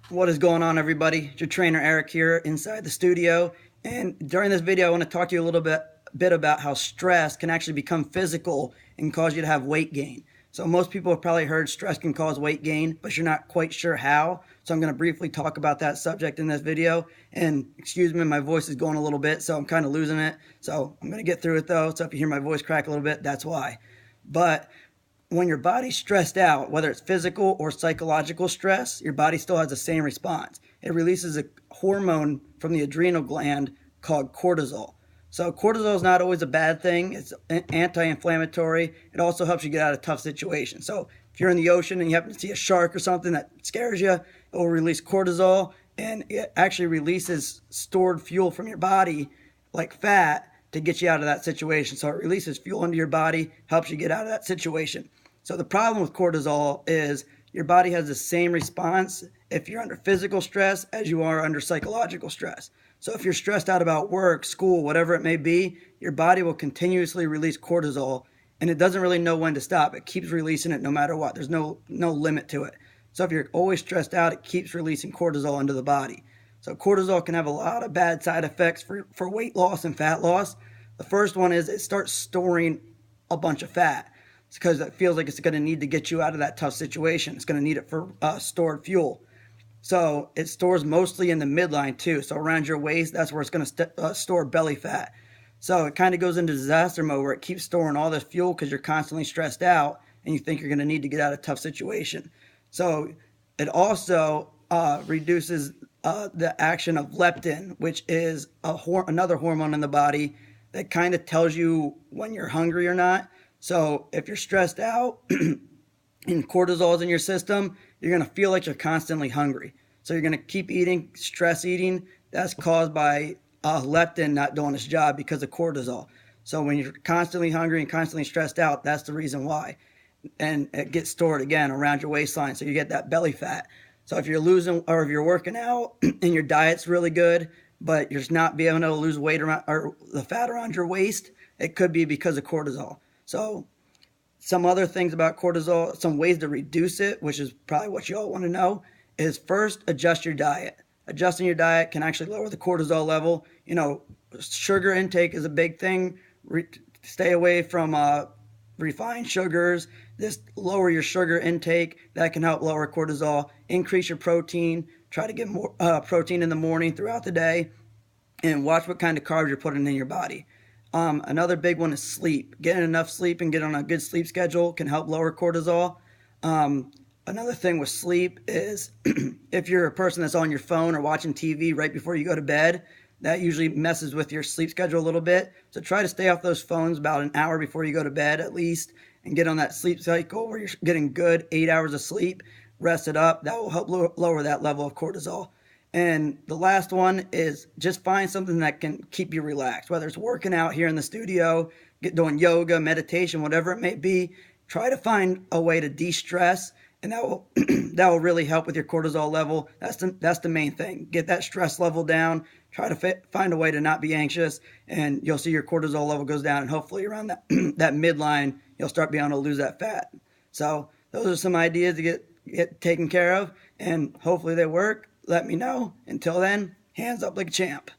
What is going on, everybody? It's your trainer Eric here inside the studio, and during this video I want to talk to you a little bit about how stress can actually become physical and cause you to have weight gain. So most people have probably heard stress can cause weight gain, but you're not quite sure how. So I'm going to briefly talk about that subject in this video. And excuse me, my voice is going a little bit, so I'm kind of losing it. So I'm going to get through it though. So if you hear my voice crack a little bit, that's why. But when your body's stressed out, whether it's physical or psychological stress, your body still has the same response. It releases a hormone from the adrenal gland called cortisol. So cortisol is not always a bad thing. It's anti-inflammatory. It also helps you get out of tough situations. So if you're in the ocean and you happen to see a shark or something that scares you, it will release cortisol, and it actually releases stored fuel from your body, like fat, to get you out of that situation. So it releases fuel into your body, helps you get out of that situation. So the problem with cortisol is your body has the same response if you're under physical stress as you are under psychological stress. So if you're stressed out about work, school, whatever it may be, your body will continuously release cortisol, and it doesn't really know when to stop. It keeps releasing it no matter what. There's no limit to it. So if you're always stressed out, it keeps releasing cortisol into the body. So cortisol can have a lot of bad side effects for weight loss and fat loss. The first one is it starts storing a bunch of fat. It's because it feels like it's going to need to get you out of that tough situation. It's going to need it for stored fuel. So it stores mostly in the midline too. So around your waist, that's where it's going to store belly fat. So it kind of goes into disaster mode where it keeps storing all this fuel because you're constantly stressed out and you think you're going to need to get out of a tough situation. So it also reduces the action of leptin, which is another hormone in the body that kind of tells you when you're hungry or not. So if you're stressed out and cortisol is in your system, you're going to feel like you're constantly hungry. So you're going to keep eating, stress eating. That's caused by leptin not doing its job because of cortisol. So when you're constantly hungry and constantly stressed out, that's the reason why. And it gets stored again around your waistline, so you get that belly fat. So if you're losing, or if you're working out and your diet's really good, but you're just not being able to lose weight around, or the fat around your waist, it could be because of cortisol. So some other things about cortisol, some ways to reduce it, which is probably what you all want to know, is first adjust your diet. Adjusting your diet can actually lower the cortisol level. You know, sugar intake is a big thing. Stay away from refined sugars. Just lower your sugar intake. That can help lower cortisol. Increase your protein. Try to get more protein in the morning throughout the day. And watch what kind of carbs you're putting in your body. Another big one is sleep. Getting enough sleep and getting on a good sleep schedule can help lower cortisol. Another thing with sleep is if you're a person that's on your phone or watching TV right before you go to bed, that usually messes with your sleep schedule a little bit. So try to stay off those phones about an hour before you go to bed at least, and get on that sleep cycle where you're getting good 8 hours of sleep. Rest it up. That will help lower that level of cortisol. And the last one is just find something that can keep you relaxed, whether it's working out here in the studio, doing yoga, meditation, whatever it may be. Try to find a way to de-stress, and that will that will really help with your cortisol level. That's the main thing. Get that stress level down. Try to find a way to not be anxious, and you'll see your cortisol level goes down, and hopefully around that that midline, you'll start being able to lose that fat. So those are some ideas to get taken care of, and hopefully they work. Let me know. Until then, hands up like a champ.